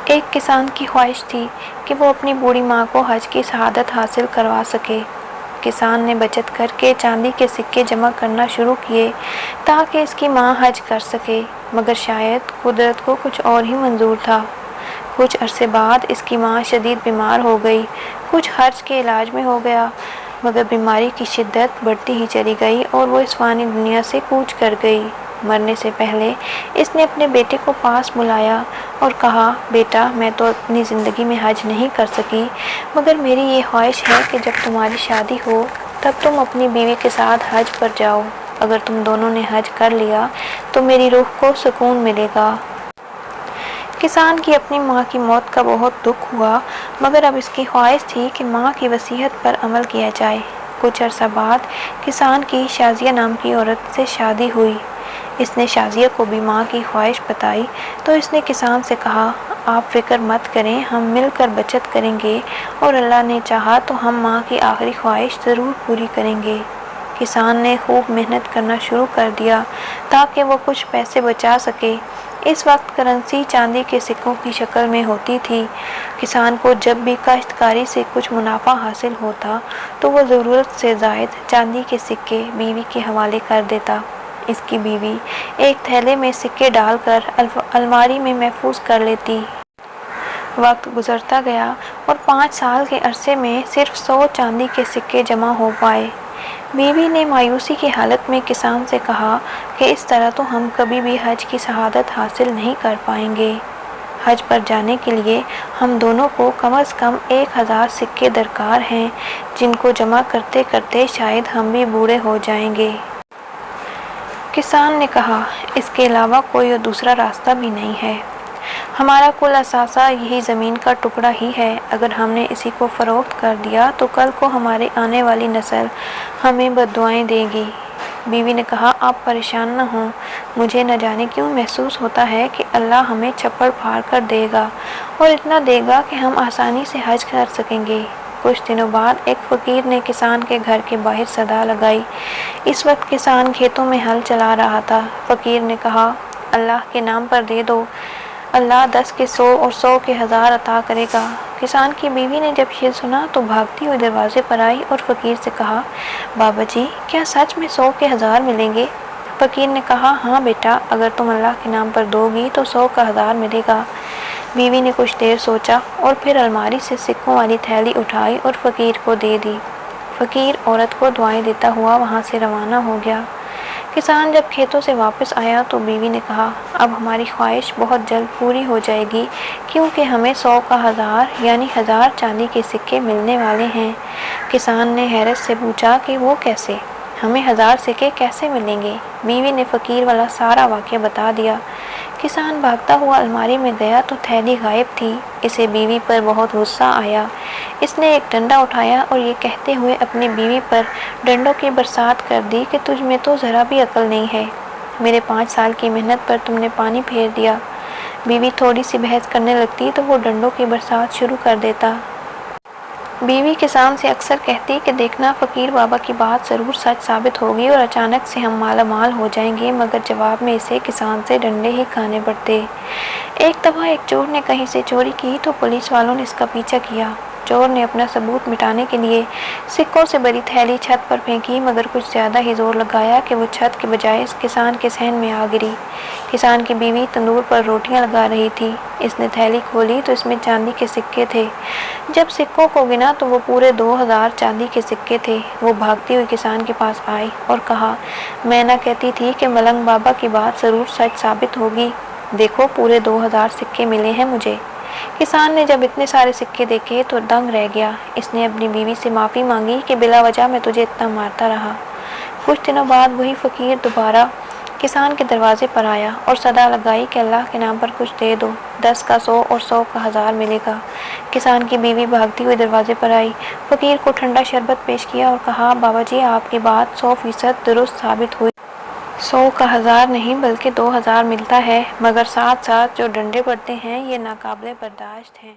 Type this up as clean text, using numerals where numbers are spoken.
ایک کسان کی خواہش تھی کہ وہ اپنی بوڑھی ماں کو حج کی شہادت حاصل کروا سکے۔ کسان نے بچت کر کے چاندی کے سکے جمع کرنا شروع کیے تاکہ اس کی ماں حج کر سکے، مگر شاید قدرت کو کچھ اور ہی منظور تھا۔ کچھ عرصے بعد اس کی ماں شدید بیمار ہو گئی۔ کچھ خرچ کے علاج میں ہو گیا، مگر بیماری کی شدت بڑھتی ہی چلی گئی اور وہ اس فانی دنیا سے کوچ کر گئی۔ مرنے سے پہلے اس نے اپنے بیٹے کو پاس بلایا اور کہا، بیٹا، میں تو اپنی زندگی میں حج نہیں کر سکی، مگر میری یہ خواہش ہے کہ جب تمہاری شادی ہو تب تم اپنی بیوی کے ساتھ حج پر جاؤ۔ اگر تم دونوں نے حج کر لیا تو میری روح کو سکون ملے گا۔ کسان کی اپنی ماں کی موت کا بہت دکھ ہوا، مگر اب اس کی خواہش تھی کہ ماں کی وصیت پر عمل کیا جائے۔ کچھ عرصہ بعد کسان کی شازیہ نام کی عورت سے شادی ہوئی۔ اس نے شازیہ کو بھی ماں کی خواہش بتائی تو اس نے کسان سے کہا، آپ فکر مت کریں، ہم مل کر بچت کریں گے اور اللہ نے چاہا تو ہم ماں کی آخری خواہش ضرور پوری کریں گے۔ کسان نے خوب محنت کرنا شروع کر دیا تاکہ وہ کچھ پیسے بچا سکے۔ اس وقت کرنسی چاندی کے سکوں کی شکل میں ہوتی تھی۔ کسان کو جب بھی کاشتکاری سے کچھ منافع حاصل ہوتا تو وہ ضرورت سے زائد چاندی کے سکے بیوی کے حوالے کر دیتا۔ اس کی بیوی ایک تھیلے میں سکے ڈال کر الماری میں محفوظ کر لیتی۔ وقت گزرتا گیا اور 5 سال کے عرصے میں صرف 100 چاندی کے سکے جمع ہو پائے۔ بیوی نے مایوسی کی حالت میں کسان سے کہا کہ اس طرح تو ہم کبھی بھی حج کی شہادت حاصل نہیں کر پائیں گے۔ حج پر جانے کے لیے ہم دونوں کو کم از کم 1000 سکے درکار ہیں، جن کو جمع کرتے کرتے شاید ہم بھی بوڑھے ہو جائیں گے۔ کسان نے کہا، اس کے علاوہ کوئی دوسرا راستہ بھی نہیں ہے۔ ہمارا کل اثاثہ یہی زمین کا ٹکڑا ہی ہے۔ اگر ہم نے اسی کو فروخت کر دیا تو کل کو ہماری آنے والی نسل ہمیں بددعائیں دے گی۔ بیوی نے کہا، آپ پریشان نہ ہوں، مجھے نہ جانے کیوں محسوس ہوتا ہے کہ اللہ ہمیں چھپڑ پھاڑ کر دے گا اور اتنا دے گا کہ ہم آسانی سے حج کر سکیں گے۔ کچھ دنوں بعد ایک فقیر نے کسان کے گھر کے باہر صدا لگائی۔ اس وقت کسان کھیتوں میں ہل چلا رہا تھا۔ فقیر نے کہا، اللہ کے نام پر دے دو، اللہ 10 کے 100 اور 100 کے 1000 عطا کرے گا۔ کسان کی بیوی نے جب یہ سنا تو بھاگتی ہوئی دروازے پر آئی اور فقیر سے کہا، بابا جی، کیا سچ میں 100 کے 1000 ملیں گے؟ فقیر نے کہا، ہاں بیٹا، اگر تم اللہ کے نام پر دو گی تو 100 کا 1000 ملے گا۔ بیوی نے کچھ دیر سوچا اور پھر الماری سے سکوں والی تھیلی اٹھائی اور فقیر کو دے دی۔ فقیر عورت کو دعائیں دیتا ہوا وہاں سے روانہ ہو گیا۔ کسان جب کھیتوں سے واپس آیا تو بیوی نے کہا، اب ہماری خواہش بہت جلد پوری ہو جائے گی، کیونکہ ہمیں 100 کا 1000 یعنی 1000 چاندی کے سکے ملنے والے ہیں۔ کسان نے حیرت سے پوچھا کہ وہ کیسے؟ ہمیں 1000 سکے کیسے ملیں گے؟ بیوی نے فقیر والا سارا واقعہ بتا دیا۔ کسان بھاگتا ہوا الماری میں گیا تو تھیلی غائب تھی۔ اسے بیوی پر بہت غصہ آیا۔ اس نے ایک ڈنڈا اٹھایا اور یہ کہتے ہوئے اپنی بیوی پر ڈنڈوں کی برسات کر دی کہ تجھ میں تو ذرا بھی عقل نہیں ہے، میرے 5 سال کی محنت پر تم نے پانی پھیر دیا۔ بیوی تھوڑی سی بحث کرنے لگتی تو وہ ڈنڈوں کی برسات شروع کر دیتا۔ بیوی کسان سے اکثر کہتی کہ دیکھنا، فقیر بابا کی بات ضرور سچ ثابت ہوگی اور اچانک سے ہم مالا مال ہو جائیں گے، مگر جواب میں اسے کسان سے ڈنڈے ہی کھانے پڑتے۔ ایک دفعہ ایک چور نے کہیں سے چوری کی تو پولیس والوں نے اس کا پیچھا کیا۔ چور نے اپنا ثبوت مٹانے کے لیے سکوں سے بھری تھیلی چھت پر پھینکی، مگر کچھ زیادہ ہی زور لگایا کہ وہ چھت کے بجائے اس کسان کے صحن میں آ گری۔ کسان کی بیوی تندور پر روٹیاں لگا رہی تھی۔ اس نے تھیلی کھولی تو اس میں چاندی کے سکے تھے۔ جب سکوں کو گنا تو وہ پورے 2000 چاندی کے سکے تھے۔ وہ بھاگتی ہوئی کسان کے پاس آئی اور کہا، میں نہ کہتی تھی کہ ملنگ بابا کی بات ضرور سچ ثابت ہوگی، دیکھو پورے 2000 سکے ملے ہیں مجھے۔ کسان نے جب اتنے سارے سکے دیکھے تو دنگ رہ گیا۔ اس نے اپنی بیوی سے معافی مانگی کہ بلا وجہ میں تجھے اتنا مارتا رہا۔ کچھ دنوں بعد وہی فقیر دوبارہ کسان کے دروازے پر آیا اور صدا لگائی کہ اللہ کے نام پر کچھ دے دو، 10 کا 100 اور 100 کا 1000 ملے گا۔ کسان کی بیوی بھاگتی ہوئی دروازے پر آئی، فقیر کو ٹھنڈا شربت پیش کیا اور کہا، بابا جی، آپ کی بات 100% درست ثابت ہوئی۔ 100 کا 1000 نہیں بلکہ 2000 ملتا ہے، مگر ساتھ ساتھ جو ڈنڈے پڑتے ہیں یہ ناقابل برداشت ہیں۔